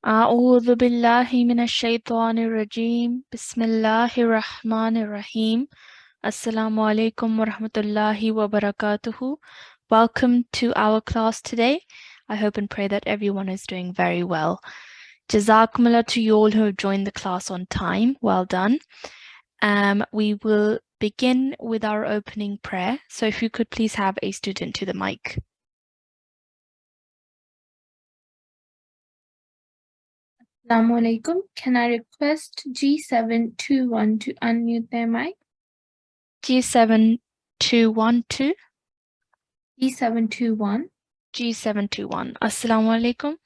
أعوذ بالله من الشيطان الرجيم بسم الله الرحمن الرحيم Assalamu alaikum wa rahmatullahi wa barakatuhu. Welcome to our class today. I hope and pray that everyone is doing very well. Jazakumullah to you all who have joined the class on time. Well done. We will begin with our opening prayer. So if you could please have a student to the mic. Assalamu alaikum. Can I request G721 to unmute their mic? G7212. G721. G721. Assalamu alaikum.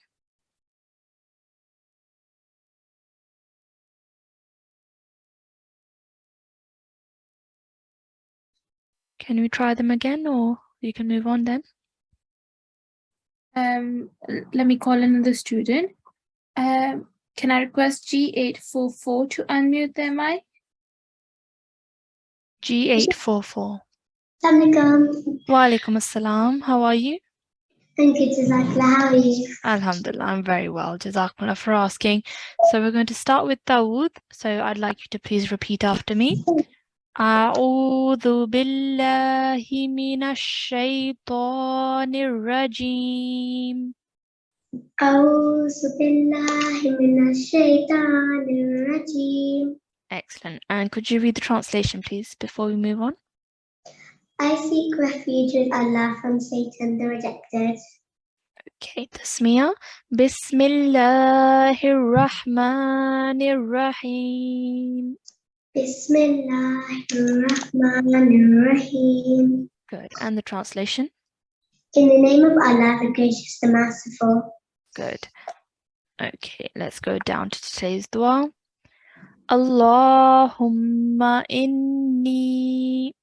Can we try them again, or you can move on then? Let me call another student. Can I request G844 to unmute their mic? G844. Assalamualaikum. Wa alaikum assalam. How are you? Thank you, Jazakallah. How are you? Alhamdulillah, I'm very well. Jazakumullah for asking. So we're going to start with Dawood. So I'd like you to please repeat after me. أعوذ بالله من الشيطان الرجيم. أعوذ بالله من الشيطان الرجيم. Excellent. And could you read the translation, please, before we move on? I seek refuge with Allah from Satan the rejected. Okay, Tasmiyah. Bismillahirrahmanirrahim. Bismillahirrahmanirrahim. Good. And the translation? In the name of Allah, the gracious, the merciful. Good. Okay, let's go down to today's dua. Allahumma inni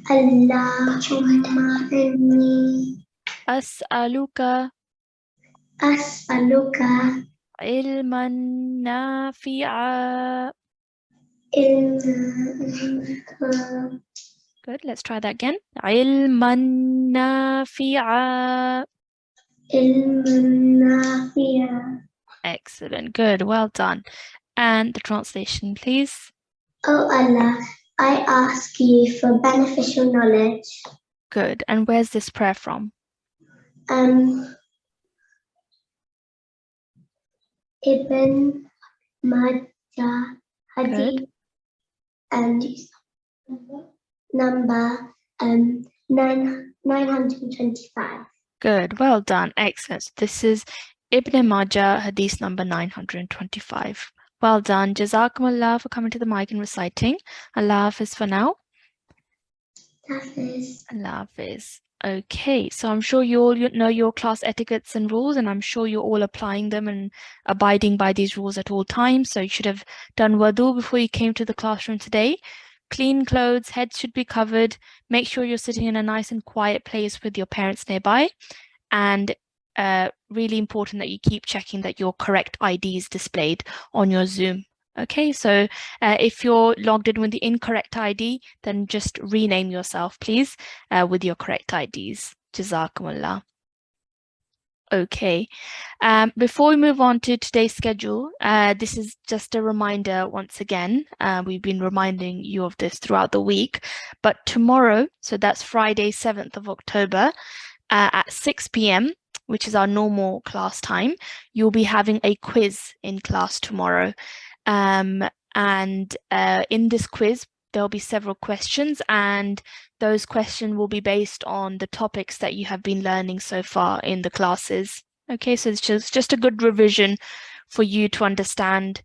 Allahumma inni as'aluka as'aluka ilman nafi'a. Good, let's try that again. Ilman nafi'a. Ilman nafi'a. Excellent, good, well done. And the translation, please. Oh Allah, I ask you for beneficial knowledge. Good, and where's this prayer from? Ibn Majah Hadith and number 925. Good, well done, excellent. So this is Ibn Majah Hadith number 925. Well done. Jazakumullah for coming to the mic and reciting. Allah Hafiz for now. Hafiz. Allah Hafiz. Okay, so I'm sure you all know your class etiquettes and rules, and I'm sure you're all applying them and abiding by these rules at all times. So you should have done wudu before you came to the classroom today. Clean clothes, heads should be covered. Make sure you're sitting in a nice and quiet place with your parents nearby. And really important that you keep checking that your correct ID is displayed on your Zoom. Okay, so if you're logged in with the incorrect ID, then just rename yourself, please, with your correct IDs. Jazakumullah. Okay, before we move on to today's schedule, this is just a reminder once again. We've been reminding you of this throughout the week, but tomorrow, so that's Friday, 7th of October, at 6 p.m., which is our normal class time, you'll be having a quiz in class tomorrow. In this quiz, there'll be several questions, and those questions will be based on the topics that you have been learning so far in the classes. Okay, so it's just a good revision for you to understand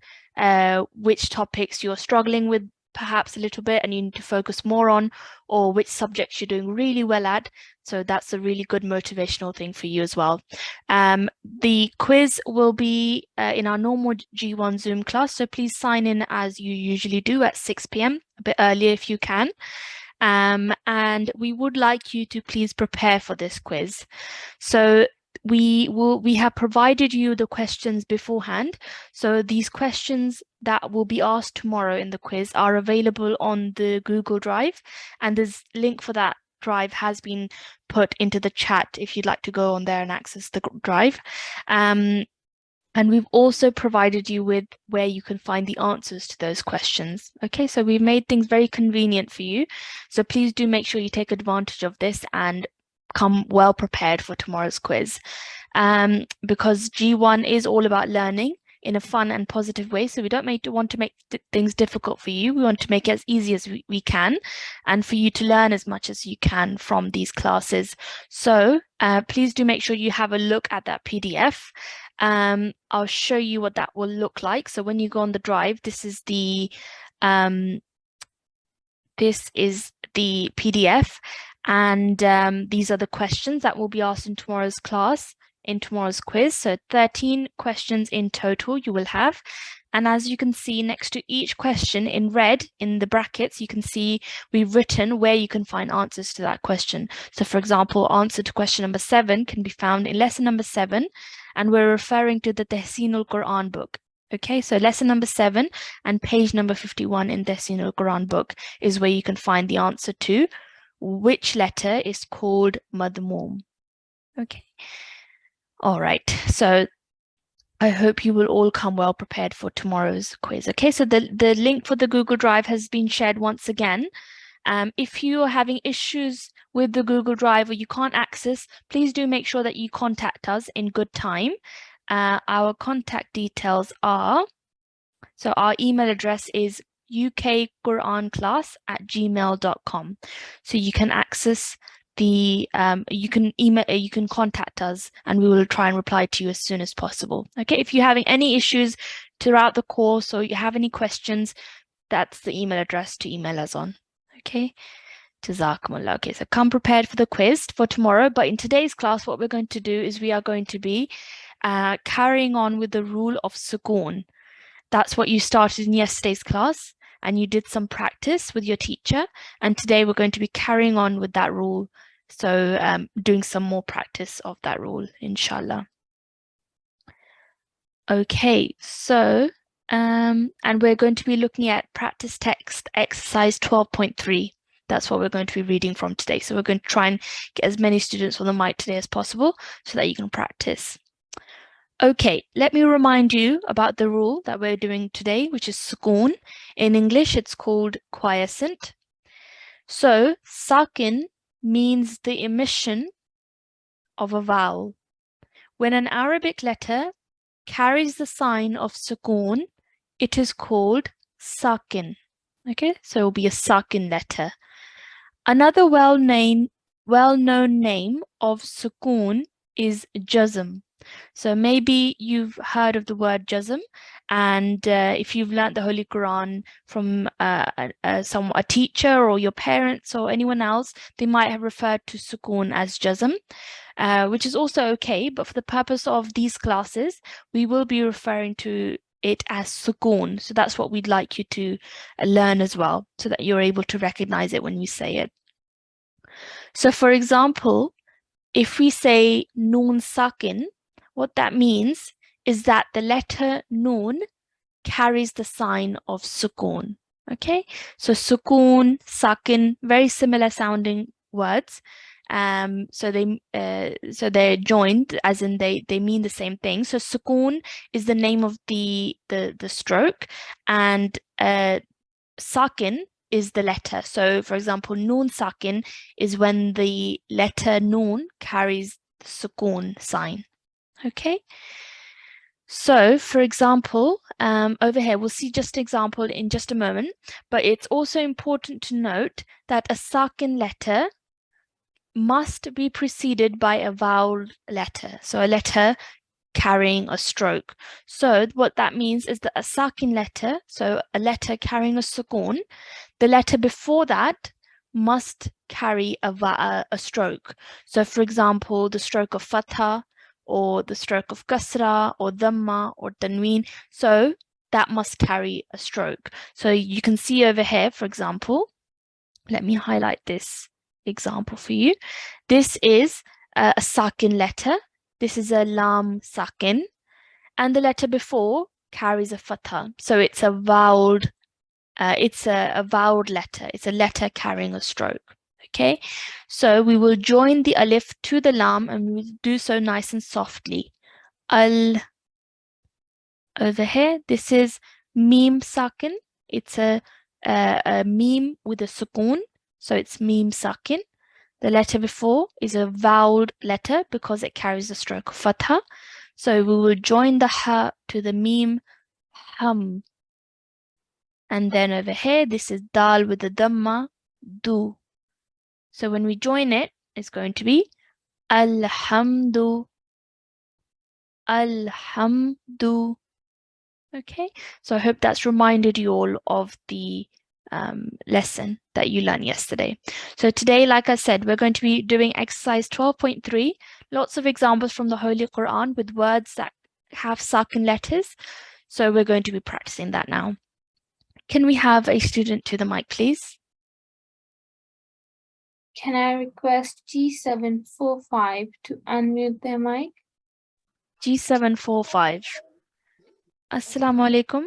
which topics you're struggling with perhaps a little bit and you need to focus more on, or which subjects you're doing really well at. So that's a really good motivational thing for you as well. The quiz will be in our normal G1 Zoom class, so please sign in as you usually do at 6 p.m, a bit earlier if you can. And we would like you to please prepare for this quiz. So we have provided you the questions beforehand. So these questions that will be asked tomorrow in the quiz are available on the Google Drive, and this link for that drive has been put into the chat if you'd like to go on there and access the drive. And we've also provided you with where you can find the answers to those questions. Okay, so we've made things very convenient for you. So please do make sure you take advantage of this and come well prepared for tomorrow's quiz. Because G1 is all about learning in a fun and positive way. So we don't want to make things difficult for you. We want to make it as easy as we can and for you to learn as much as you can from these classes. So please do make sure you have a look at that PDF. I'll show you what that will look like. So when you go on the drive, this is the PDF, and these are the questions that will be asked in tomorrow's class, in tomorrow's quiz. So 13 questions in total you will have. And as you can see next to each question in red in the brackets, you can see we've written where you can find answers to that question. So for example, answer to question number 7 can be found in lesson number 7, and we're referring to the Talimul-Quran book. Okay, so lesson number 7 and page number 51 in Talimul-Quran book is where you can find the answer to which letter is called madmum. Okay. All right. So I hope you will all come well prepared for tomorrow's quiz. Okay, so the link for the Google Drive has been shared once again. If you are having issues with the Google Drive or you can't access, please do make sure that you contact us in good time. Our contact details are, so our email address is ukquranclass@gmail.com. So you can access the you can contact us and we will try and reply to you as soon as possible. Okay, if you're having any issues throughout the course or you have any questions, that's the email address to email us on. Okay, Jazakumullah. Okay, so come prepared for the quiz for tomorrow. But in today's class, what we're going to do is we are going to be carrying on with the rule of sukoon. That's what you started in yesterday's class, and you did some practice with your teacher. And today we're going to be carrying on with that rule. So doing some more practice of that rule, inshallah. Okay, so, and we're going to be looking at practice text exercise 12.3. That's what we're going to be reading from today. So we're going to try and get as many students on the mic today as possible so that you can practice. Okay, let me remind you about the rule that we're doing today, which is sukoon. In English, it's called quiescent. So, sakin means the emission of a vowel. When an Arabic letter carries the sign of sukoon, it is called sakin. Okay, so it will be a sakin letter. Another well-known name of sukoon is jazm. So maybe you've heard of the word jazm, and if you've learnt the Holy Quran from a teacher or your parents or anyone else, they might have referred to sukoon as jazm, which is also okay, but for the purpose of these classes, we will be referring to it as sukoon. So that's what we'd like you to learn as well, so that you're able to recognize it when we say it. So for example, if we say noon sakin, what that means is that the letter noon carries the sign of sukoon. Okay, so sukoon, sakin, very similar sounding words. So they're joined, as in they mean the same thing. So sukoon is the name of the stroke, and sakin is the letter. So for example, noon sakin is when the letter noon carries the sukoon sign. Okay, so for example, over here, we'll see just an example in just a moment, but it's also important to note that a sakin letter must be preceded by a vowel letter, so a letter carrying a stroke. So what that means is that a sakin letter, so a letter carrying a sukoon, the letter before that must carry a stroke. So for example, the stroke of fatha, or the stroke of kasra, or dhamma, or tanween. So that must carry a stroke. So you can see over here, for example, let me highlight this example for you. This is a sakin letter. This is a lam sakin, and the letter before carries a fatha. So it's a voweled, letter. It's a letter carrying a stroke. Okay, so we will join the alif to the lam, and we will do so nice and softly. Al, Over here, this is meme sakin. It's a meme with a sukoon, so it's meme sakin. The letter before is a voweled letter because it carries the stroke of fatha. So we will join the ha to the meme hum. And then over here, this is dal with the dhamma, do. So when we join it, it's going to be alhamdu, alhamdu. Okay, so I hope that's reminded you all of the lesson that you learned yesterday. So today, like I said, we're going to be doing exercise 12.3, lots of examples from the Holy Quran with words that have sakin letters. So we're going to be practicing that now. Can we have a student to the mic, please? Can I request G745 to unmute their mic? G745. Assalamu alaikum.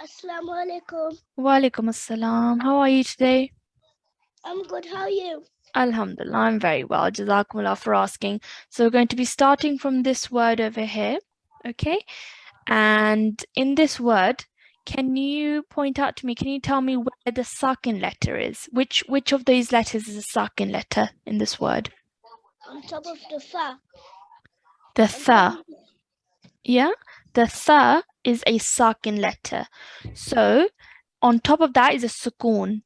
Assalamu alaikum. Wa alaikum assalam. How are you today? I'm good. How are you? Alhamdulillah, I'm very well. Jazakumullah for asking. So we're going to be starting from this word over here. Okay. And in this word, can you point out to me, can you tell me where the sakin letter is? Which of these letters is a sakin letter in this word? On top of the fa. The tha. Yeah, the tha is a sakin letter. So on top of that is a sukoon.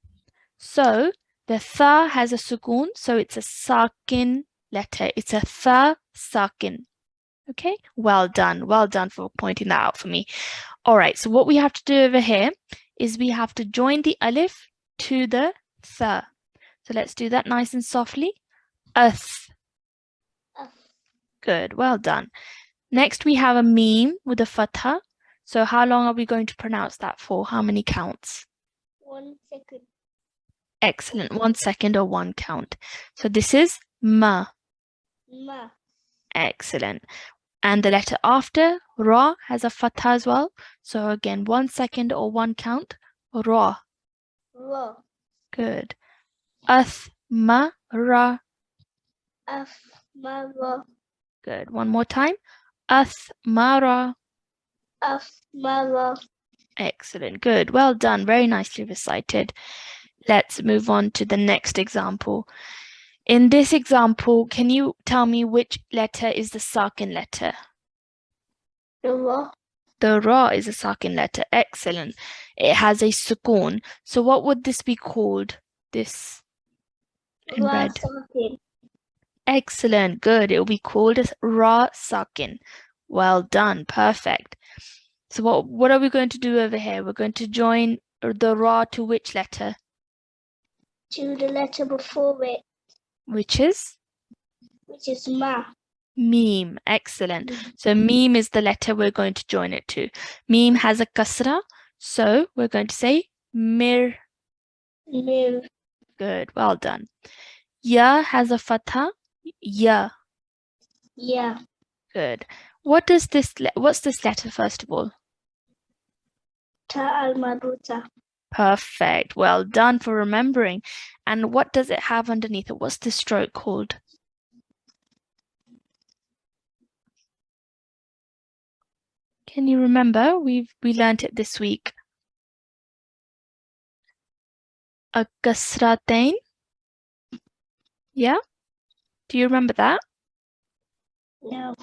So the tha has a sukoon, so it's a sakin letter. It's a tha sakin. Okay, well done. Well done for pointing that out for me. All right, so what we have to do over here is we have to join the alif to the tha. So let's do that nice and softly. Ath. Good, well done. Next, we have a meme with a fatha. So how long are we going to pronounce that for? How many counts? 1 second. Excellent. 1 second or 1 count. So this is ma. Ma. Excellent. And the letter after, ra, has a fatha as well. So again, 1 second or 1 count. Ra. Ra. Good. Ath, ma, ra. Af. Ma. Ra. Good. One more time. Ath, ma, ra. Af. Ma. Ra. Excellent. Good. Well done. Very nicely recited. Let's move on to the next example. In this example, can you tell me which letter is the sakin letter? The ra. The ra is a sakin letter. Excellent. It has a sukoon. So what would this be called? This in Ra red. sakin. Excellent. Good. It will be called as ra sakin. Well done. Perfect. So what are we going to do over here? We're going to join the ra to which letter? To the letter before it, Which is? which is ma. Meme. Excellent. So meme is the letter we're going to join it to. Meme has a kasra, so we're going to say mir. Mir. Good. Well done. Ya has a fatha. Ya. Ya. Good. What's this letter first of all? Ta al maduta. Perfect. Well done for remembering. And what does it have underneath it? What's this stroke called? Can you remember? We learnt it this week. A kasratain. Yeah? Do you remember that? No.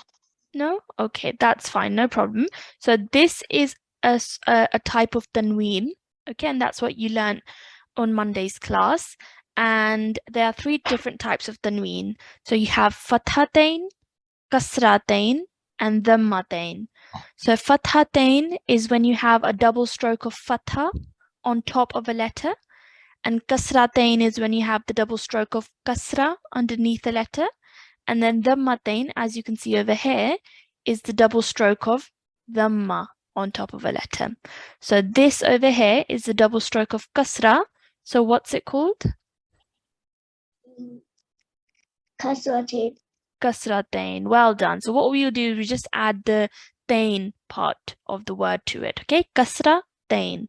No? Okay, that's fine. No problem. So this is a type of tanween. Okay, and that's what you learned on Monday's class. And there are 3 different types of tanween. So you have fathatain, kasratain, and dhammatain. So fathatain is when you have a double stroke of fatha on top of a letter. And kasratain is when you have the double stroke of kasra underneath the letter. And then dhammatain, as you can see over here, is the double stroke of dhamma on top of a letter. So this over here is the double stroke of kasra. So what's it called? Kasratin. Kasratain. Well done. So what we'll do is we just add the tain part of the word to it. Okay, kasratain,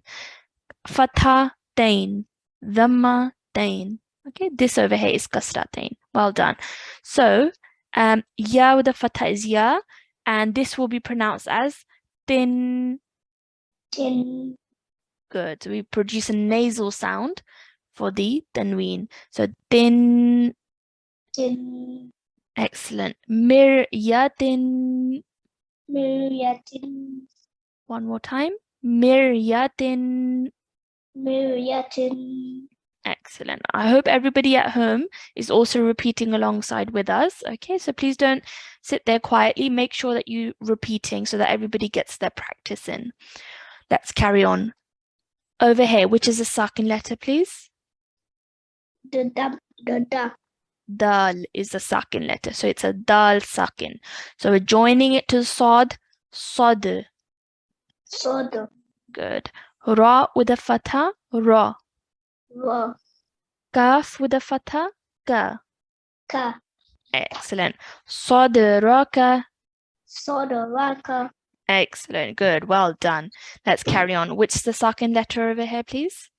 fatha tain, dhamma tain. Okay, this over here is kasratain. Well done. So ya with the fatha is ya, and this will be pronounced as tin. tin, Good. So we produce a nasal sound for the tanween. So tin. tin, Excellent. Miryatin. miryatin, One more time. Miryatin. miryatin, Excellent. I hope everybody at home is also repeating alongside with us. Okay, so please don't sit there quietly. Make sure that you're repeating so that everybody gets their practice in. Let's carry on. Over here, which is a sakin letter, please? the da, Dal is the sakin letter. So it's a dal sakin. So we're joining it to sod, sod. soda, Good. Ra with a fatha, ra. ra, Kaf with a fatha, ka. ka, Excellent. Sadraka. soda, raka, Excellent. Good. Well done. Let's carry on. Which is the second letter over here, please?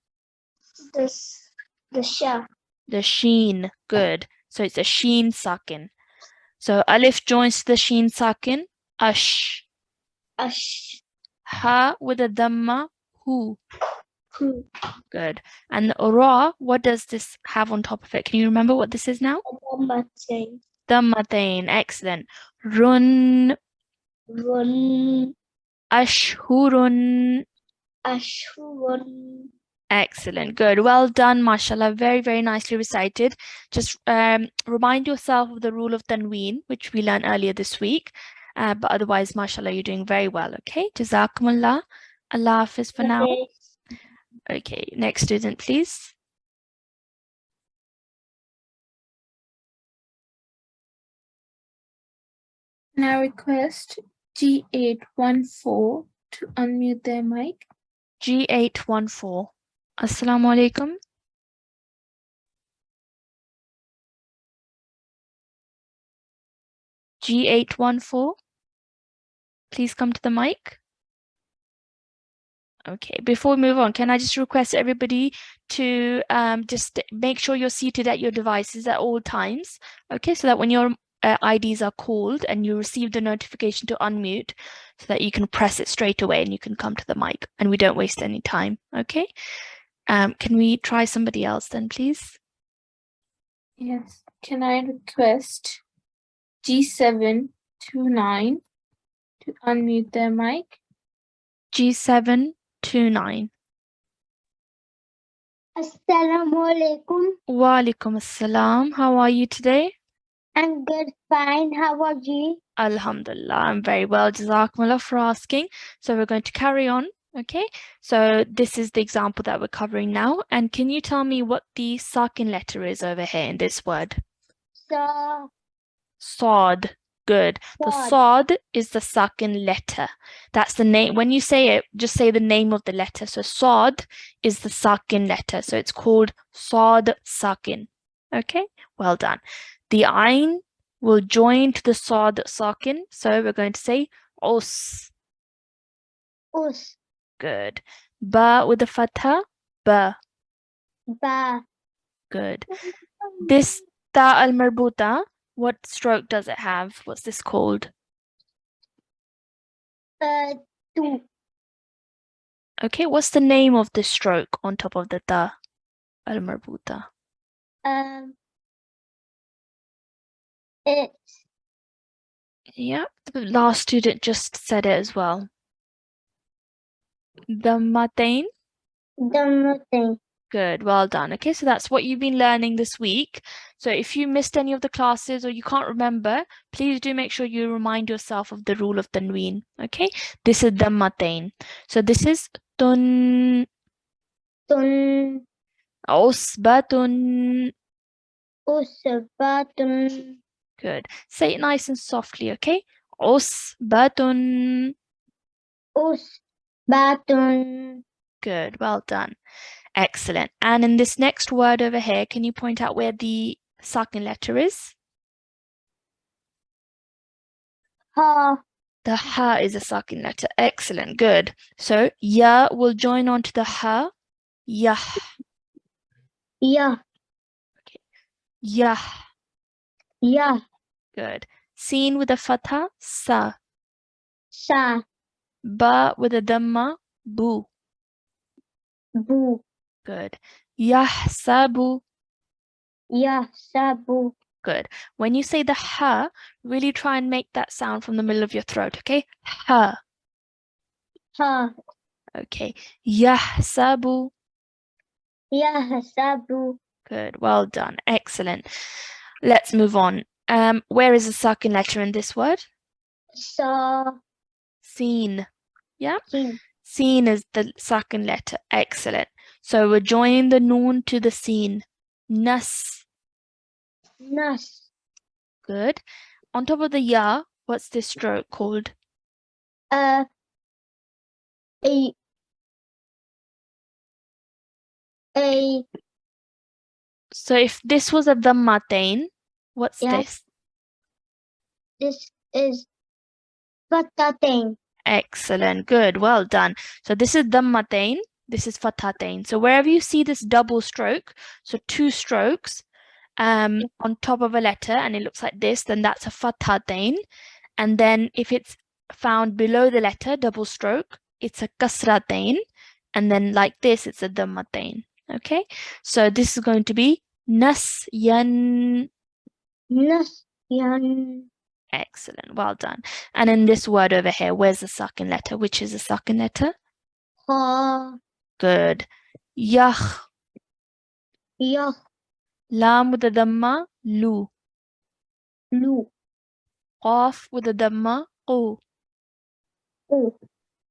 the sha, The sheen. Good. So it's a sheen sakin. So alif joins to the sheen sakin. Ash. ash, Ha with a dhamma. Hu. hu, Good. And ra, what does this have on top of it? Can you remember what this is now? dhammatain, Dhammatain. Excellent. Run. run, Ashhurun. ashurun, Excellent. Good. Well done, mashallah. Very, very nicely recited. Just remind yourself of the rule of tanween, which we learned earlier this week. But otherwise, mashallah, you're doing very well. Okay. Jazakumullah. Allah Hafiz for now. Okay. Next student, please. Can I request G814 to unmute their mic? G814. Assalamu alaikum. G814. Please come to the mic. Okay, before we move on, can I just request everybody to just make sure you're seated at your devices at all times, okay, so that when your IDs are called and you receive the notification to unmute, so that you can press it straight away and you can come to the mic and we don't waste any time, okay? Can we try somebody else then, please? Yes. Can I request G729 to unmute their mic? G729. Assalamu alaikum. Wa alaikum assalam. How are you today? I'm good, fine. How are you? Alhamdulillah, I'm very well. Jazakumullah for asking. So we're going to carry on. Okay, so this is the example that we're covering now. And can you tell me what the sakin letter is over here in this word? So, Sod. Good. The Sod. sod is the sakin letter. That's the name. When you say it, just say the name of the letter. So sod is the sakin letter. So it's called sod sakin. Okay, well done. The ayn will join to the sod sakin. So we're going to say os. us, Good. Ba with the fatha. Ba. ba, Good. This ta al marbuta, what stroke does it have? What's this called? two, Okay, what's the name of the stroke on top of the ta al marbuta? it, Yep, the last student just said it as well. Dhammatain. nothing. Good, well done. Okay, so that's what you've been learning this week. So if you missed any of the classes or you can't remember, please do make sure you remind yourself of the rule of tanween. Okay, this is dhammatain. So this is tun, Tun, usbatun. usbatun, Good. Say it nice and softly, okay? Usbatun. usbatun, Good, well done. Excellent. And in this next word over here, can you point out where the sakin letter is? ha, The ha is a sakin letter. Excellent. Good. So ya will join onto the ha. Yah. ya, Yah. ya, Good. Seen with a fatha. Sa. Sa. Ba with a dhamma, bu. Bu. Good. Yahsabu. Yahsabu. Good. When you say the ha, really try and make that sound from the middle of your throat, okay? Ha. Ha. Okay. Yahsabu. Yahsabu. Good. Well done. Excellent. Let's move on. Where is the second letter in this word? Sa. Seen. Yeah? Sin. Seen is the second letter. Excellent. So we're joining the noon to the seen. Nas. Nas. Good. On top of the ya, what's this stroke called? A. A. So if this was a dhammatain, what's Yeah. this? This is Fatatain. Excellent. Good. Well done. So this is dhammatain. This is fathatain. So wherever you see this double stroke, so two strokes on top of a letter, and it looks like this, then that's a fathatain. And then if it's found below the letter, double stroke, it's a kasratain. And then like this, it's a dhammatain. Okay. So this is going to be nasyan. Nasyan. Excellent. Well done. And in this word over here, where's the second letter? Which is the second letter? Ha. Good. Yah. Yah. Lam with the dhamma, lu. Lu. Qaf with the dhamma, qu. U.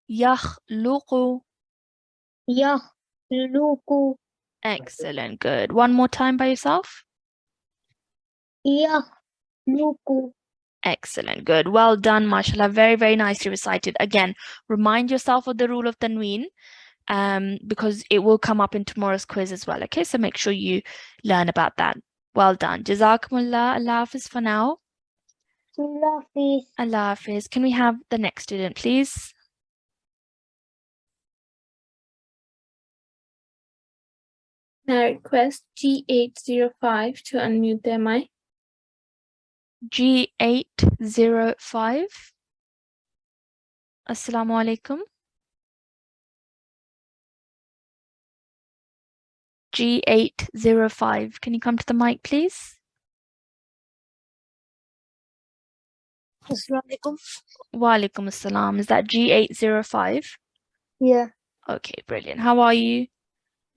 Yakhluqu. Yah. Luku. Excellent. Good. One more time by yourself. Yah. Luku. Excellent. Good. Well done, mashallah. Very, very nicely recited. Again, remind yourself of the rule of tanween, because it will come up in tomorrow's quiz as well. Okay, so make sure you learn about that. Well done. Jazakumullah. Allah Hafiz for now. Sulafis. Allah Hafiz. Can we have the next student, please? Can I request G805 to unmute their mic? G805. Assalamu alaikum. G805. Can you come to the mic, please? Assalamualaikum. Wa alaikum assalam. Is that G805? Yeah. Okay, brilliant. How are you?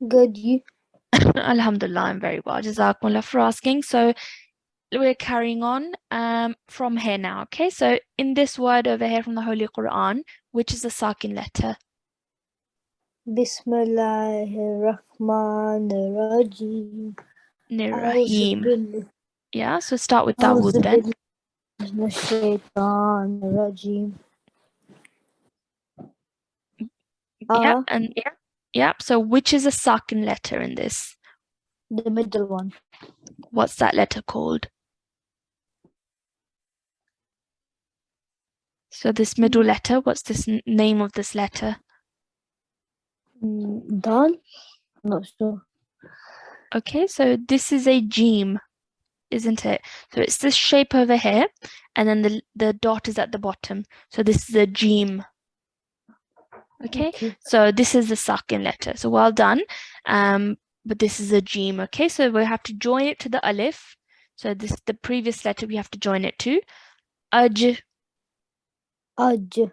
Good. You. Alhamdulillah, I'm very well. Jazakumullah for asking. So we're carrying on from here now. Okay, so in this word over here from the Holy Quran, which is the sakin letter? Bismillahirrahmanirrahim. Nirrahim. Yeah, so start with Dawood then. Yeah, and yeah, so which is a sakin letter in this? The middle one. What's that letter called? So this middle letter, what's this name of this letter? Dal? Not sure. Okay, so this is a jeem, isn't it? So it's this shape over here, and then the dot is at the bottom. So this is a jeem. Okay, so this is the sakin letter. So well done. But this is a jeem. Okay, so we have to join it to the alif. So this the previous letter we have to join it to. Aj. Aj.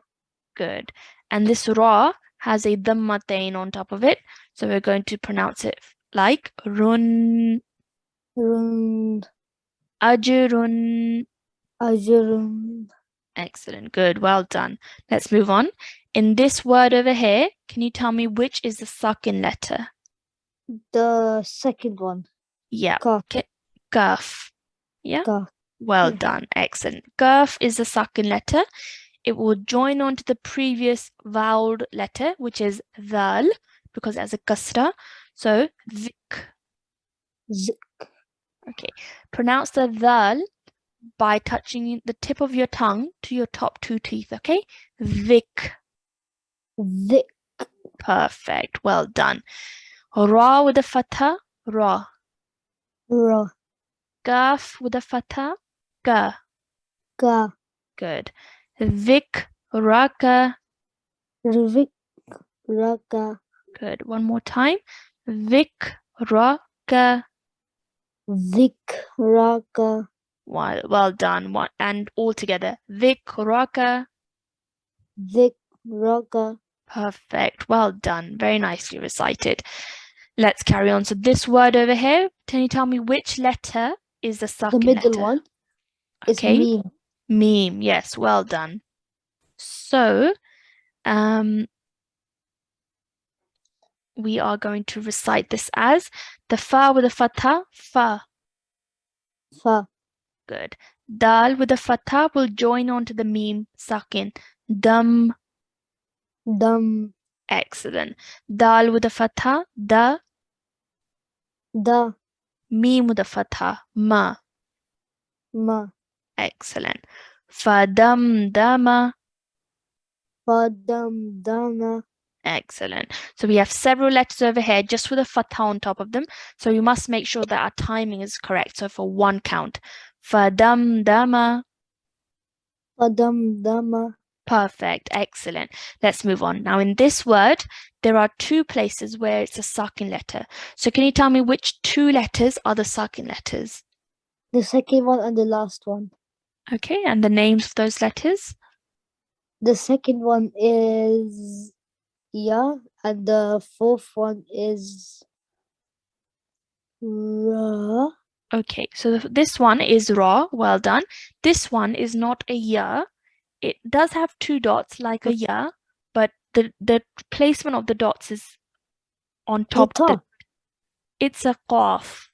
Good. And this ra has a dhammatain on top of it. So we're going to pronounce it like run. Run. Ajrun. Ajrun. Excellent. Good. Well done. Let's move on. In this word over here, can you tell me which is the sakin letter? The second one. Yeah. Kaf. Okay. Kaf. Yeah. Kaf. Well Yeah. done. Excellent. Kaf is the sakin letter. It will join on to the previous voweled letter, which is dhal, because it has a kasra. So zik. Zik. Okay. Pronounce the dhal by touching the tip of your tongue to your top two teeth. Okay. Vik. Zik. Perfect. Well done. Ra with a fatha. Ra. Ra. Kaf with a fatha. Ka. Ka. Good. Vik raka. Raka. Good. One more time. Vikraka. Vikraka. Well done. One and all together. Vikraka. Vikraka. Perfect. Well done. Very nicely recited. Let's carry on. So this word over here, can you tell me which letter is the The sakin middle letter? one is Okay. meme. Meme. Yes. Well done. So, we are going to recite this as the fa with a fatha, fa. Fa. Good. Dal with a fatha will join onto the meme, sakin. Dam. Dam. Excellent. Dal with a fatha, da. Da. Meme with a fatha, ma. Ma. Excellent. Fadam dama. Fadam. Dama. Excellent. So we have several letters over here just with a fatha on top of them. So we must make sure that our timing is correct. So for one count. Fadam dama. Fadam. Dama. Perfect. Excellent. Let's move on. Now in this word, there are two places where it's a sakin letter. So can you tell me which two letters are the sakin letters? The second one and the last one. Okay, and the names of those letters? The second one is ya, and the fourth one is ra. Okay, so this one is ra. Well done. This one is not a ya. It does have two dots like a ya, but the placement of the dots is on top of the. Ta. It's a qaf.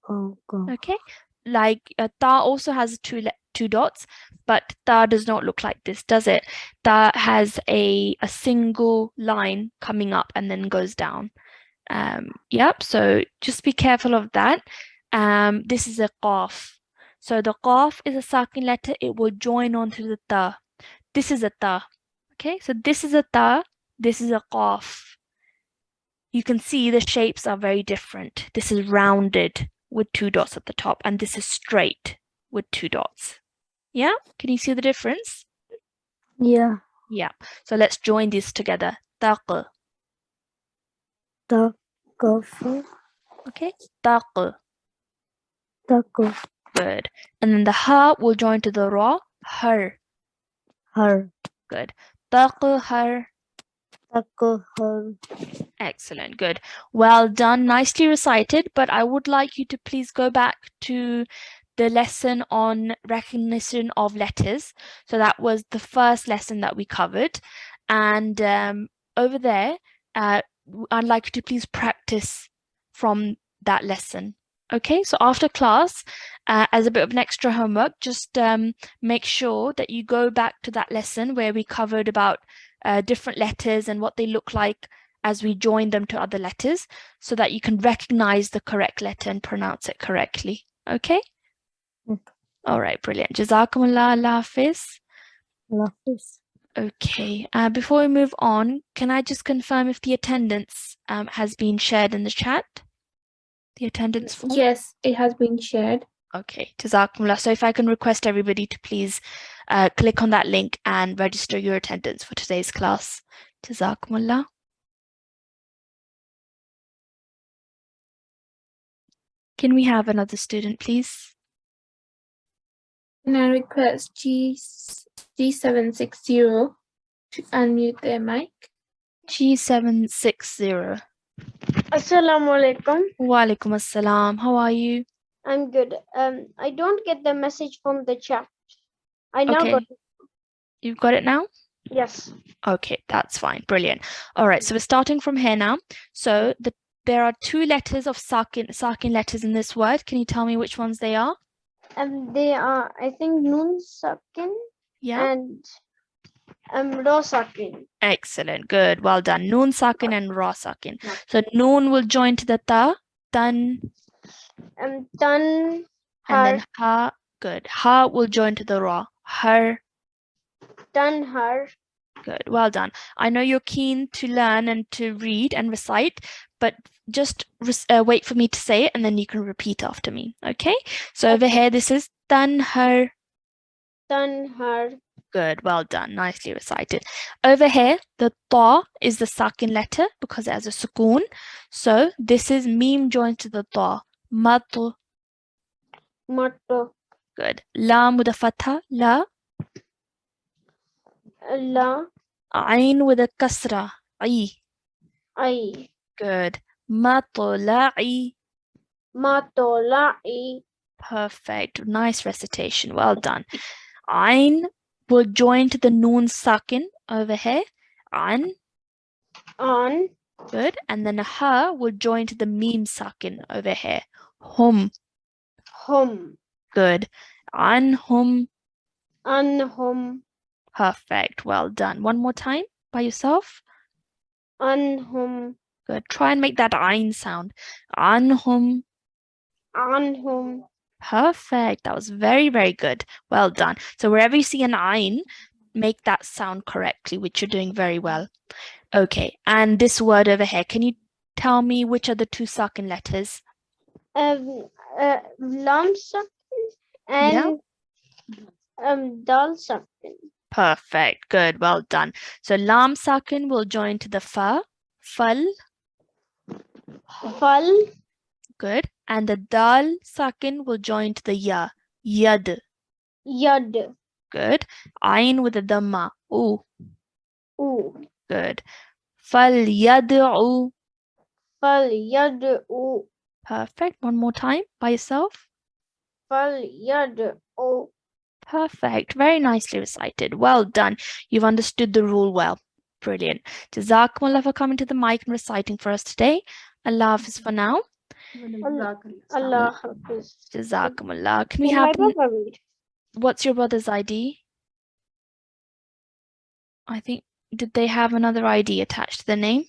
Oh god. Okay, like ta also has two dots, but ta does not look like this, does it? Ta has a single line coming up and then goes down. Yep, so just be careful of that. This is a qaf. So the qaf is a sakin letter. It will join onto the ta. This is a ta. Okay, so this is a ta. This is a qaf. You can see the shapes are very different. This is rounded with two dots at the top, and this is straight with two dots. Yeah, can you see the difference? Yeah. Yeah, so let's join these together. Taq. Taqafa. Okay, taq. Taqa. Good. And then the ha will join to the ra, her. Har. Good. Taq her. Taqa har. Excellent. Good. Well done. Nicely recited. But I would like you to please go back to the lesson on recognition of letters. So that was the first lesson that we covered. And over there, I'd like you to please practice from that lesson. Okay, so after class, as a bit of an extra homework, just make sure that you go back to that lesson where we covered about different letters and what they look like as we join them to other letters, so that you can recognize the correct letter and pronounce it correctly. Okay? Okay. All right, brilliant. Jazakumullah, Allah Hafiz. Lafis. Okay, before we move on, can I just confirm if the attendance has been shared in the chat? The attendance form? Yes, it has been shared. Okay, Jazakumullah. So if I can request everybody to please click on that link and register your attendance for today's class. Jazakumullah. Can we have another student, please? Can I request G760 to unmute their mic? G760. Assalamu alaikum. Wa alaikum assalam. How are you? I'm good. I don't get the message from the chat. I now Okay. got it. You've got it now? Yes. Okay, that's fine. Brilliant. All right, so we're starting from here now. So there are two letters of sakin letters in this word. Can you tell me which ones they are? They are, I think, Noon Sakin Yeah. and Ra Sakin. Excellent. Good. Well done. Noon sakin and ra sakin. So noon will join to the ta, tan, Tan and Har, then ha. Good. Ha will join to the ra, her. Tan Har. Good. Well done. I know you're keen to learn and to read and recite, but just wait for me to say it and then you can repeat after me. Okay? So over here, this is tan har. Tan Har. Good, well done. Nicely recited. Over here, the ta is the sakin letter because it has a sukoon. So this is meme joined to the ta. Mat. Mato. Good. Lam with a fatha. La. La. Ain with a kasra. I. Ai. Good. Matla'i. Matola'i. Perfect. Nice recitation. Well done. Ain will join to the noon sakin over here. An. An. Good. And then a ha will join to the meme sakin over here. Hum. Hum. Good. Anhum. Anhum. Perfect. Well done. One more time by yourself. Anhum. Good. Try and make that ain sound. Anhum. Anhum. Perfect. That was very, very good. Well done. So wherever you see an ain, make that sound correctly, which you're doing very well. Okay. And this word over here, can you tell me which are the two sakin letters? Lam sakin and dal sakin. Perfect. Good. Well done. So lam sakin will join to the fa. Fal. Fal. Good. And the dal sakin will join to the ya. Yad. Yad. Good. Ain with the dhamma. Ooh. U. Good. Fal yad'u. Fal yad'u. Perfect. One more time by yourself. Fal yad'u. Perfect. Very nicely recited. Well done. You've understood the rule well. Brilliant. Jazakumullah for coming to the mic and reciting for us today. Allah Hafiz for now. Allah Hafiz. Jazakumullah. Can we Can have my brother read? what's your brother's ID? I think, did they have another ID attached to the name?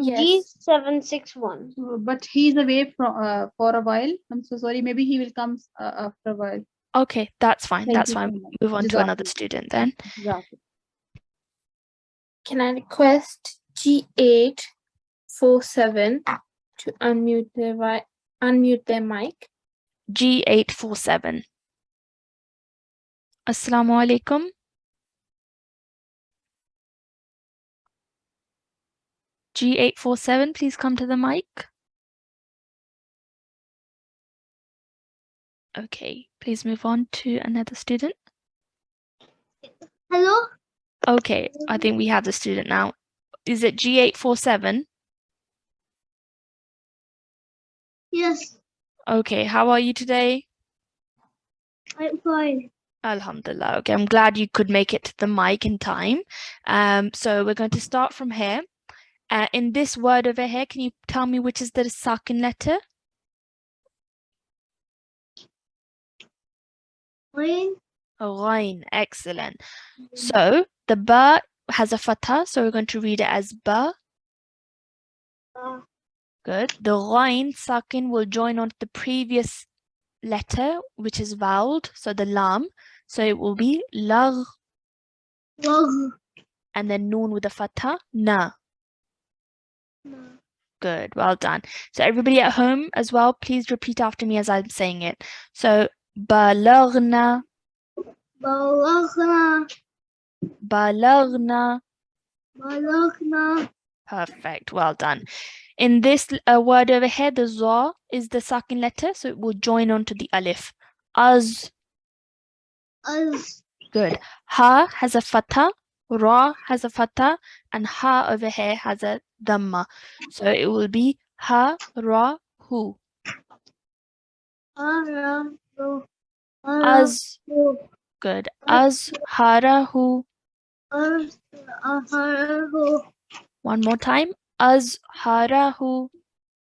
Yes. G761. But he's away from for a while. I'm so sorry. Maybe he will come after a while. Okay, that's fine. Thank That's you fine. so much. Move on to another Jazakallah. student then. Jazakallah. Can I request G847 to unmute their mic? G847. Assalamu alaikum. G847, please come to the mic. Okay, please move on to another student. Hello? Okay, I think we have the student now. Is it G847? Yes, Okay, how are you today? I'm fine. Alhamdulillah. Okay, I'm glad you could make it to the mic in time. So we're going to start from here. In this word over here, can you tell me which is the sakin letter? Fine. Ghain. Excellent. So the ba has a fatha, so we're going to read it as ba. Good. The ghain sakin will join on to the previous letter, which is voweled, so the lam. So it will be lag, Log. and then noon with a fatha, na. Good, well done. So everybody at home as well, please repeat after me as I'm saying it. So balagna, Balagna. balagna. Balagna. Perfect, well done. In this word over here, the za is the sakin letter, so it will join onto the alif. Az. Az. Good. Ha has a fatha, ra has a fatha, and ha over here has a dhamma. So it will be ha, ra, hu. Arahu. Az. Good. Az, harahu. Arahu. One more time. Az, harahu.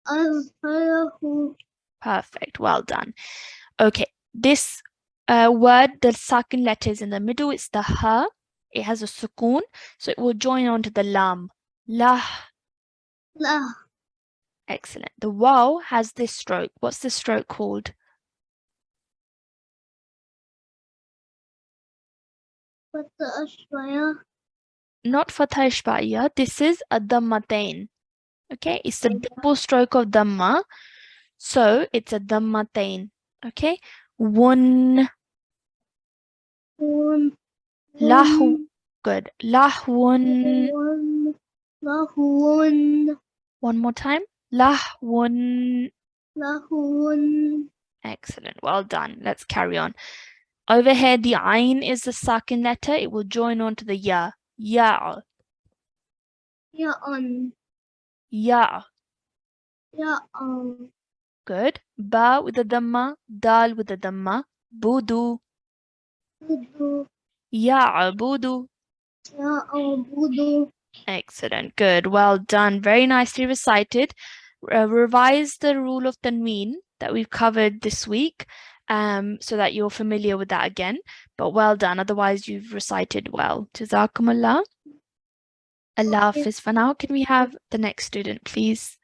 Azharahu. Perfect. Well done. Okay. This word, the second letter is in the middle. It's the ha. It has a sukoon, so it will join onto the lam. Lah. La. Excellent. The waw has this stroke. What's this stroke called? Fatha Ashbaya. Not fatha ishba'iyya. This is a dhammatain. Okay, it's the double stroke of dhamma. So it's a dhammatain. Okay. One. Un. Lam. Lahu. Good. Lahwun. Lahun. One more time. Lahwun. Lahun. Excellent. Well done. Let's carry on. Over here, the ayn is the sakin letter. It will join on to the ya. Ya. Ya'an. Ya. Ya'an. Good. Ba with the dhamma. Dal with the dhamma. Budu. Budu. Ya'budu. Ya'budu. Excellent. Good. Well done. Very nicely recited. Revise the rule of tanween that we've covered this week, so that you're familiar with that again. But well done. Otherwise, you've recited well. Jazakumullah. Allah Hafiz. For now, can we have the next student, please?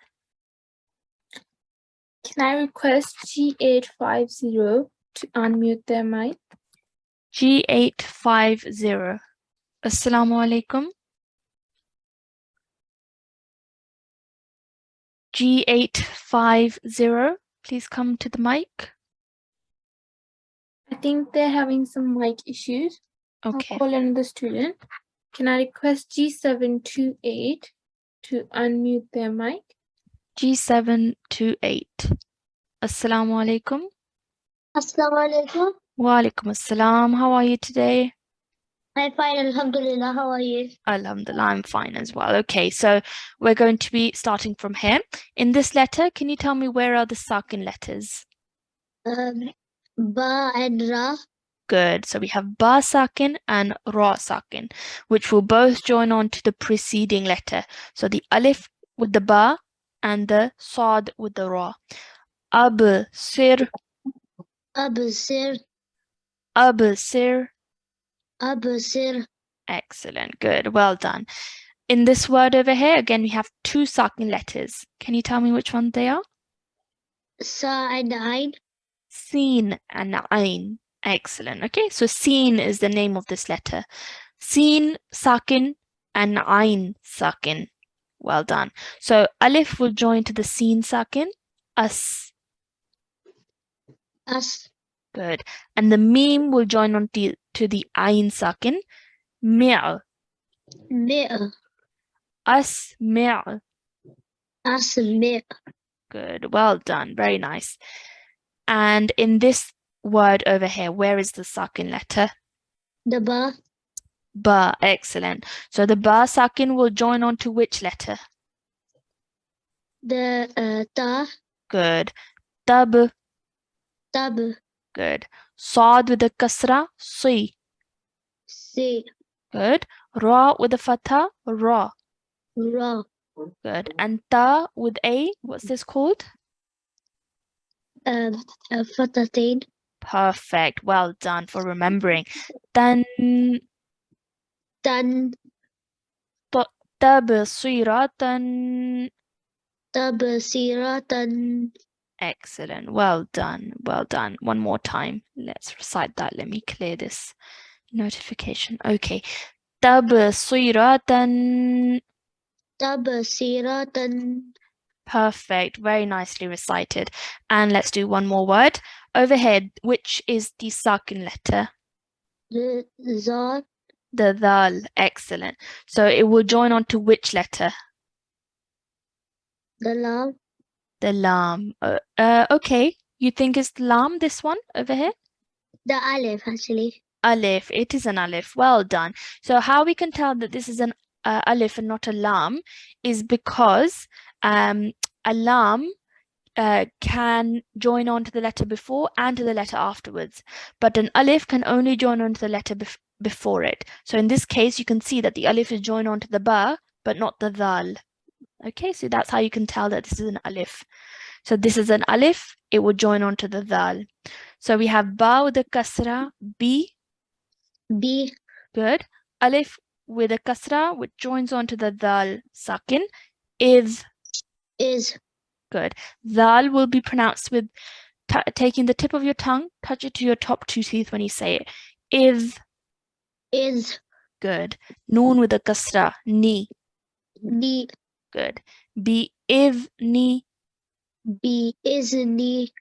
Can I request G850 to unmute their mic? G850. Assalamu alaikum. G850. Please come to the mic. I think they're having some mic issues. Okay. I'll call another student. Can I request G728 to unmute their mic? G728. Assalamu alaikum. Assalamu alaikum. Wa alaikum assalam. How are you today? I'm fine, alhamdulillah. How are you? Alhamdulillah, I'm fine as well. Okay, so we're going to be starting from here. In this letter, can you tell me where are the sakin letters? Ba and Ra. Good. So we have ba sakin and ra sakin, which will both join on to the preceding letter. So the alif with the ba and the sad with the ra. Absir, Absir. absir. Absir. Excellent. Good. Well done. In this word over here, again, we have two sakin letters. Can you tell me which ones they are? Sa and Ain. Seen and ayn. Excellent. Okay, so seen is the name of this letter. Seen sakin and ayn sakin. Well done. So alif will join to the seen sakin. As. As. Good. And the mim will join on to the ayn sakin. Mi'. Mi'. As mi'. As mi'. Good. Well done. Very nice. And in this word over here, where is the sakin letter? The Ba. Ba. Excellent. So the ba sakin will join on to which letter? The Ta. Good. Tab. Tab. Good. Sad with a kasra. Si. Si. Good. Ra with a fatha. Ra. Ra. Good. And ta with a, what's this called? Fatatain. Perfect. Well done for remembering. Tan. Tan. Tabsiratan. Tabsiratan. Excellent. Well done. Well done. One more time. Let's recite that. Let me clear this notification. Okay. Tabsiratan. Tabsiratan. Perfect. Very nicely recited. And let's do one more word. Overhead, which is the sakin letter? The Za. The dal. Excellent. So it will join on to which letter? The Lam. The lam. Okay. You think it's the lam, this one over here? The Alif, actually. Alif. It is an alif. Well done. So how we can tell that this is an alif and not a lam is because a lam can join on to the letter before and to the letter afterwards. But an alif can only join on to the letter before it. So in this case, you can see that the alif is joined on to the ba, but not the dal. Okay, so that's how you can tell that this is an alif. So this is an alif, it will join on to the dal. So we have ba with a kasra, b. B. Good. Alif with a kasra, which joins on to the dal sakin, is. Is. Good. Dal will be pronounced with taking the tip of your tongue, touch it to your top two teeth when you say it. Is. Is. Good. Noon with a kasra, ni. Ni. Good. Be if ni. Be is ni.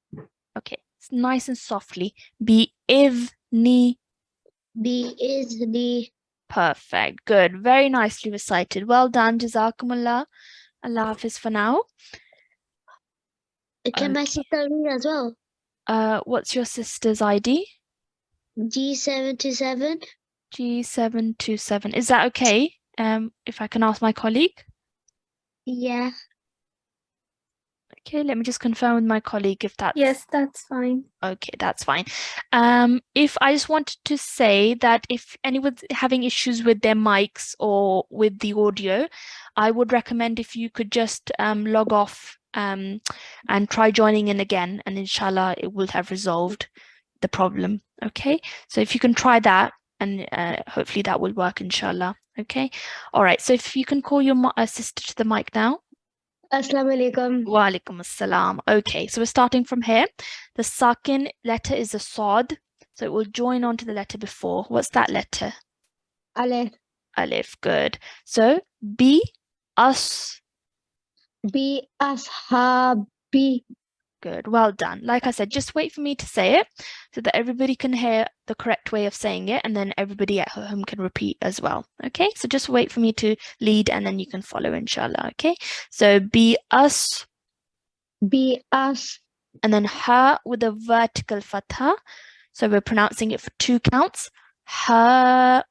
Okay, it's nice and softly. Be if ni. Be is ni. Perfect. Good. Very nicely recited. Well done. Jazakumullah. Allah Hafiz for now. Can my Okay. sister read as well? What's your sister's ID? G727. G727. Is that okay? If I can ask my colleague. Yeah. Okay, let me just confirm with my colleague if that's Yes, that's fine. okay, that's fine. If I just wanted to say that if anyone's having issues with their mics or with the audio, I would recommend if you could just log off and try joining in again, and inshallah it will have resolved the problem. Okay, so if you can try that, and hopefully that will work, inshallah. Okay, all right. So if you can call your sister to the mic now. Assalamu alaikum. Wa alaikum assalam. Okay, so we're starting from here. The sakin letter is a sod, so it will join onto the letter before. What's that letter? Alif. Alif. Good. So be us. Be ashabi. Good. Well done. Like I said, just wait for me to say it so that everybody can hear the correct way of saying it, and then everybody at home can repeat as well. Okay, so just wait for me to lead and then you can follow, inshallah. Okay, so be us. Be us. And then ha with a vertical fatha. So we're pronouncing it for 2 counts. Ha.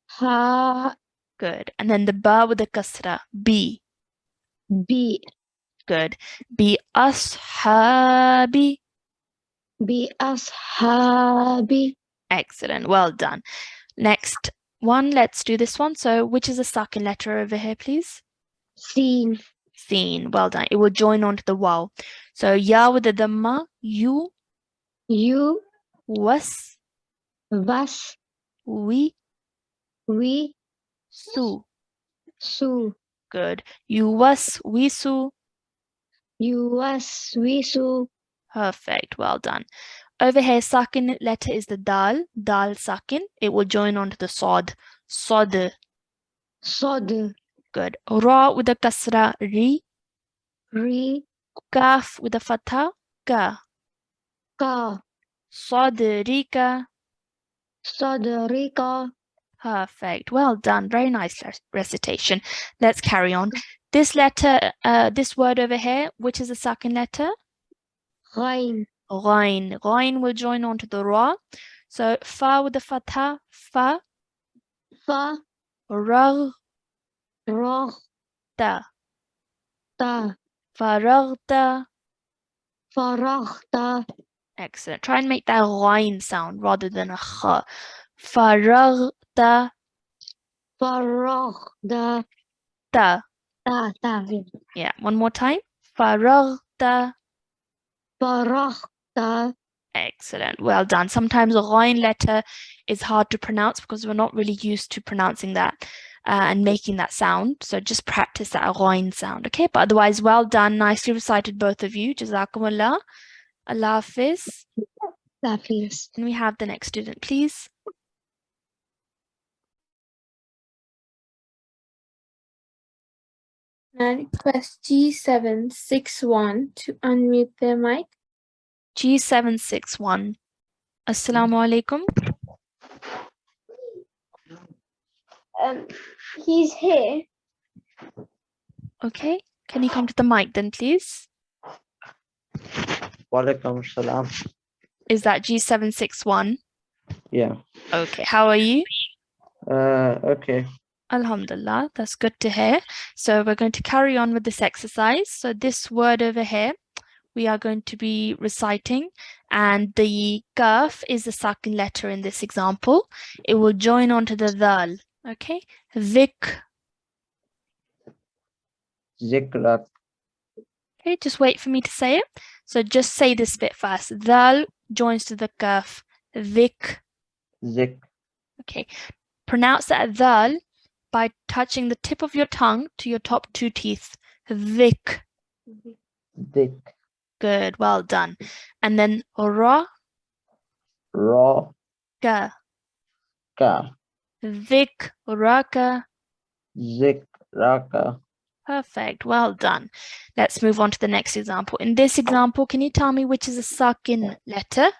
Ha. Good. And then the ba with a kasra. Be. Be. Good. Be ashabi. Be ashabi. Excellent. Well done. Next one. Let's do this one. So which is a sakin letter over here, please? Seen. Seen. Well done. It will join onto the waw. So ya with the dhamma. You. You. Was. Was. We. We. Su. Su. Good. You was. We su. You was. We su. Perfect. Well done. Over here, sakin letter is the dal. Dal sakin. It will join onto the sod. Sod. Sod. Good. Ra with a kasra. Ri. Re. Kaf with a fatha. Ka. Ka. Sadrika. Sadrika. Perfect. Well done. Very nice recitation. Let's carry on. This letter, this word over here, which is a sakin letter? Ghain. Ghain. Ghain will join onto the ra. So fa with the fatha. Fa. Fa. Ragh. Ra. Ta. Ta. Faraghta. Faraghta. Excellent. Try and make that ghain sound rather than a kha. Faraghta. Faraghta. Ta. Ta. Ta. Yeah, one more time. Faraghta. Faraghta. Excellent. Well done. Sometimes a ghain letter is hard to pronounce because we're not really used to pronouncing that and making that sound. So just practice that ghain sound. Okay, but otherwise, well done. Nicely recited, both of you. Jazakumullah. Allah Hafiz. Hafiz. Can we have the next student, please? I request G761 to unmute their mic. G761. Assalamu alaikum. He's here. Okay, can you come to the mic then, please? Walaikum salam. Is that G761? Yeah. Okay, how are you? Okay. Alhamdulillah, that's good to hear. So we're going to carry on with this exercise. So this word over here, we are going to be reciting, and the kaf is the sakin letter in this example. It will join onto the dal. Okay, Vik. Zikrak. Okay, just wait for me to say it. So just say this bit first. Dal joins to the kaf. Vik. Zik. Okay, pronounce that dal by touching the tip of your tongue to your top 2 teeth. Vik. Dik. Good, well done. And then ra. Ra. Ka. Ka. Vik. Raka. Zikraka. Perfect, well done. Let's move on to the next example. In this example, can you tell me which is a sakin letter?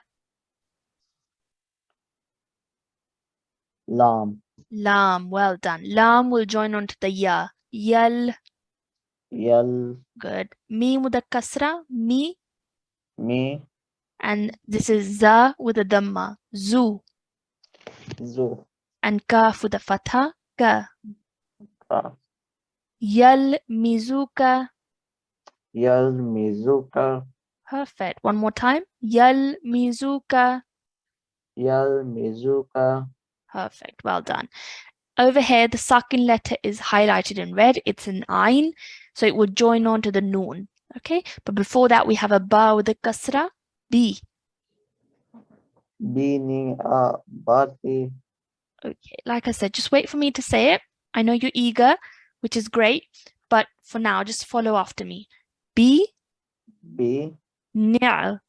Lam. Lam, well done. Lam will join onto the ya. Yal, Yal. good. Mim with a kasra, mi, Me. and this is za with a dhamma, zu, Zu. and kaf with a fatha, ka. Ka. Yal mizuka, Yal. Mizuka. perfect. One more time. Yal mizuka, Yal. Mizuka. perfect. Well done. Over here, the sakin letter is highlighted in red. It's an ain, so it would join on to the noon. Okay, but before that, we have a ba with a kasra, b. Bini. Bati. Okay, like I said, just wait for me to say it. I know you're eager, which is great, but for now, just follow after me. B, Bi. ni'al,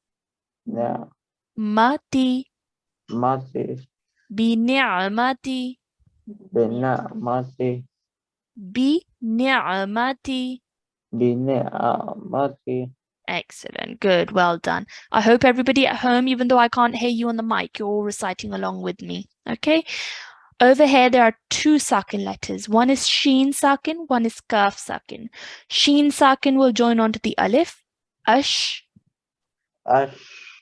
Na. mati, Mati. bi ni'amati, Bina. Mati. bi ni'amati. Bini. Mati. Excellent, good, well done. I hope everybody at home, even though I can't hear you on the mic, you're all reciting along with me. Okay. Over here, there are two sakin letters. One is sheen sakin, one is kaf sakin. Sheen sakin will join onto the alif, ash, Ash.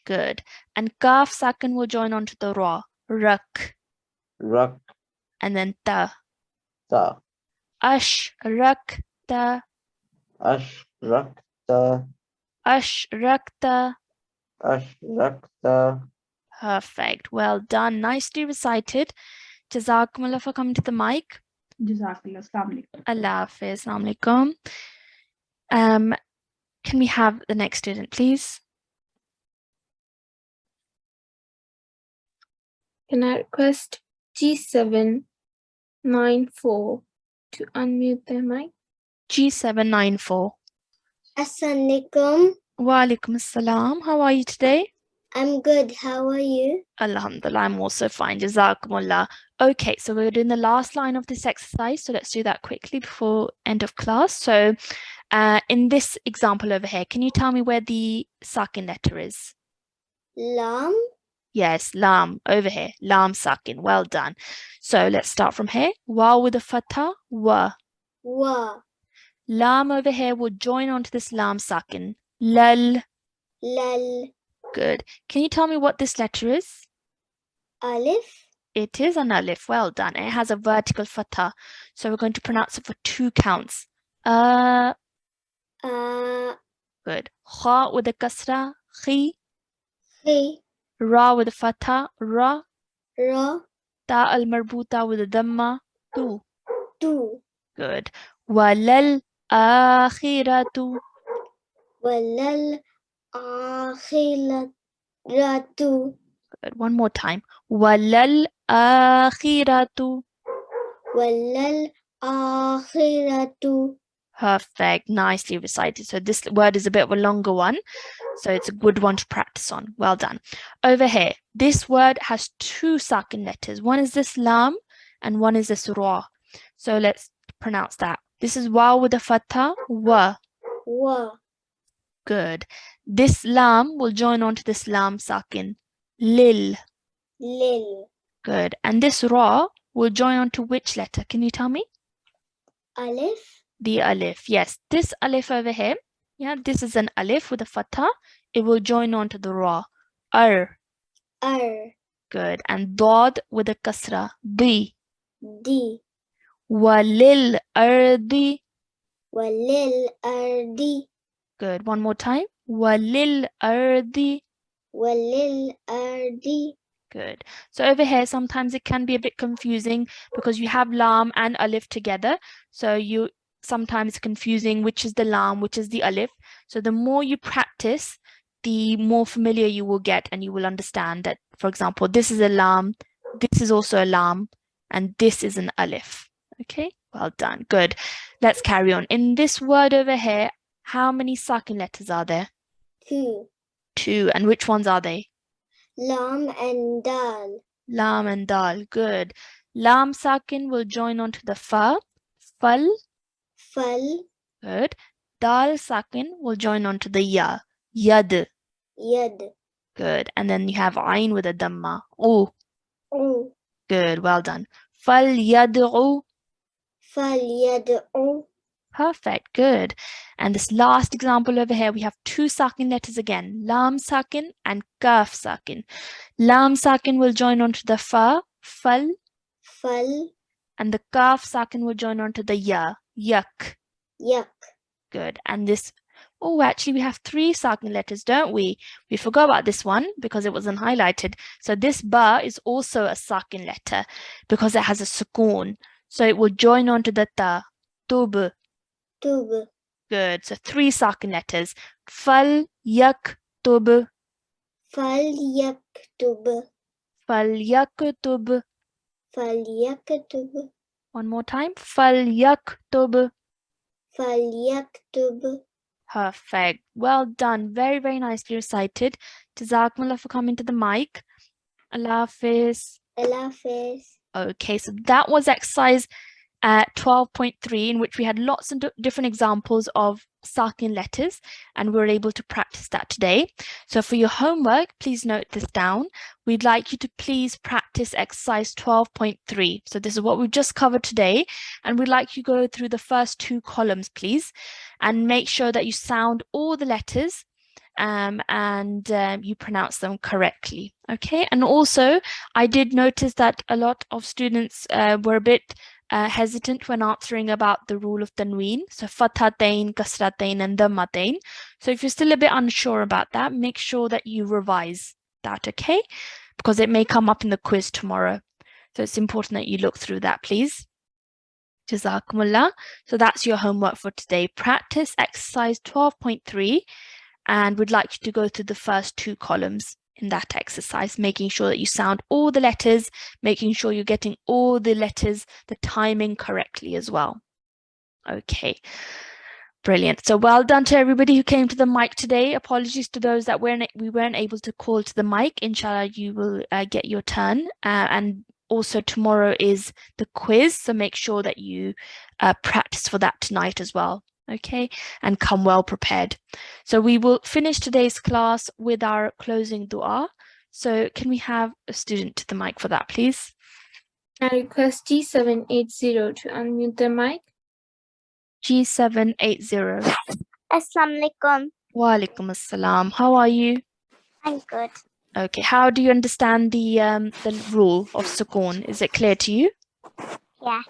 good. And kaf sakin will join onto the ra, rak, Rak. and then ta. Ta. Ash, rak, ta, Ash. Rakta. ash, rak, ta. Ash. Rakta. Perfect, well done. Nicely recited. Jazakumullah for coming to the mic. Jazakallah. Assalamu alaikum. Allah Hafiz. Assalamu alaikum. Can we have the next student, please? Can I request G794 to unmute their mic? G794. Assalamualaikum. Wa alaikum assalam. How are you today? I'm good. How are you? Alhamdulillah, I'm also fine. Jazakumullah. Okay, so we're doing the last line of this exercise. So let's do that quickly before end of class. So in this example over here, can you tell me where the sakin letter is? Lam. Yes, lam over here. Lam sakin. Well done. So let's start from here. Wa with a fatha, wa. Wa. Lam over here will join onto this lam sakin. Lal. Lal. Good. Can you tell me what this letter is? Alif. It is an alif. Well done. It has a vertical fatha. So we're going to pronounce it for 2 counts. Good. Kha with a kasra, khi. Khi. Ra with a fatha, ra. Ra. Ta al marbuta with a dhamma, tu. Tu. Good. Walal akhiratu. Walal akhiratu. Good. One more time. Walal akhiratu. Walal akhiratu. Perfect. Nicely recited. So this word is a bit of a longer one. So it's a good one to practice on. Well done. Over here, this word has 2 sakin letters. One is this lam and one is this ra. So let's pronounce that. This is waw with a fatha, wa. Wa. Good. This lam will join onto this lam sakin, lil. Lil. Good. And this ra will join onto which letter? Can you tell me? Alif. The alif. Yes. This alif over here. Yeah, this is an alif with a fatha. It will join onto the ra. Ar. Ar. Good. And dad with a kasra. Di. Di. Walil ardi. Walil ardi. Good. One more time. Walil ardi. Walil ardi. Good. So over here, sometimes it can be a bit confusing because you have lam and alif together. So you sometimes confusing which is the lam, which is the alif. So the more you practice, the more familiar you will get and you will understand that, for example, this is a lam, this is also a lam, and this is an alif. Okay, well done. Good. Let's carry on. In this word over here, how many sakin letters are there? 2. 2. And which ones are they? Lam and dal. Lam and dal. Good. Lam sakin will join onto the fa. Fal. Fal. Good. Dal sakin will join onto the ya. Yad. Yad. Good. And then you have ayn with a dhamma. Oh. U. Good. Well done. فَلْيَدْعُ. فَلْيَدْعُ. Perfect, good. And this last example over here, we have two sakin letters again, lam sakin and kaf sakin. Lam sakin will join onto the fa, fal, فَلْ and the kaf sakin will join onto the ya, yak. yak. Good. And this, oh, actually we have three sakin letters, don't we? We forgot about this one because it wasn't highlighted. So this ba is also a sakin letter because it has a sukoon. So it will join onto the ta, tub. Tub. Good. So three sakin letters. Fal, yak, tub. فَلْيَكْتُبْ. Fal, yak, tub. فَلْيَكْتُبْ. One more time. Fal, yak, tub. فَلْيَكْتُبْ. Perfect. Well done. Very, very nicely recited. Jazakumullah for coming to the mic. Allah Hafiz. Allah Hafiz. Okay, so that was exercise 12.3, in which we had lots of different examples of sakin letters, and we were able to practice that today. So for your homework, please note this down. We'd like you to please practice exercise 12.3. So this is what we've just covered today, and we'd like you to go through the first two columns, please, and make sure that you sound all the letters and you pronounce them correctly. Okay, and also I did notice that a lot of students were a bit hesitant when answering about the rule of tanween, so fathatain, kasratain, and dhammatain. So if you're still a bit unsure about that, make sure that you revise that, okay? Because it may come up in the quiz tomorrow. So it's important that you look through that, please. Jazakumullah. So that's your homework for today. Practice exercise 12.3, and we'd like you to go through the first two columns in that exercise, making sure that you sound all the letters, making sure you're getting all the letters, the timing correctly as well. Okay, brilliant. So well done to everybody who came to the mic today. Apologies to those that we weren't able to call to the mic. Inshallah, you will get your turn. And also tomorrow is the quiz, so make sure that you practice for that tonight as well. Okay, and come well prepared. So we will finish today's class with our closing dua. So can we have a student to the mic for that, please? I request G780 to unmute the mic. G780. Assalamualaikum. Wa alaikum assalam. How are you? I'm good. Okay, how do you understand the rule of sukoon? Is it clear to you? Yeah.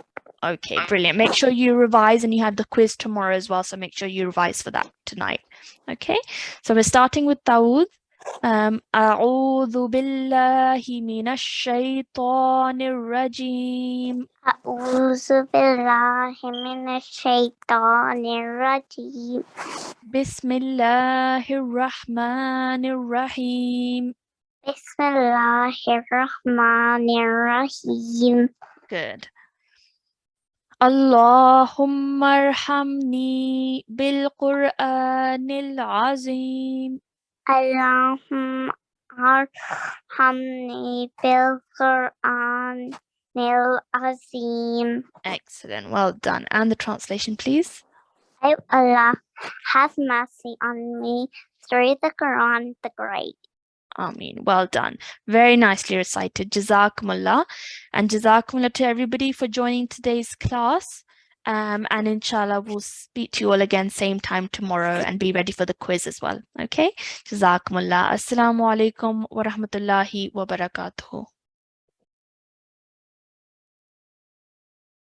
Okay, brilliant. Make sure you revise, and you have the quiz tomorrow as well, so make sure you revise for that tonight. Okay, so we're starting with Dawood. أعوذ بالله من الشيطان الرجيم. أعوذ بالله من الشيطان الرجيم. بسم الله الرحمن الرحيم. بسم الله الرحمن الرحيم. Good. اللهم ارحمني بالقرآن العظيم. اللهم ارحمني بالقرآن العظيم. Excellent, well done. And the translation, please. O Allah, have mercy on me through the Quran the Great. Ameen. Well done. Very nicely recited. Jazakumullah. And Jazakumullah to everybody for joining today's class. And inshallah, we'll speak to you all again same time tomorrow, and be ready for the quiz as well. Okay? Jazakumullah. Assalamu alaikum wa rahmatullahi wa barakatuh.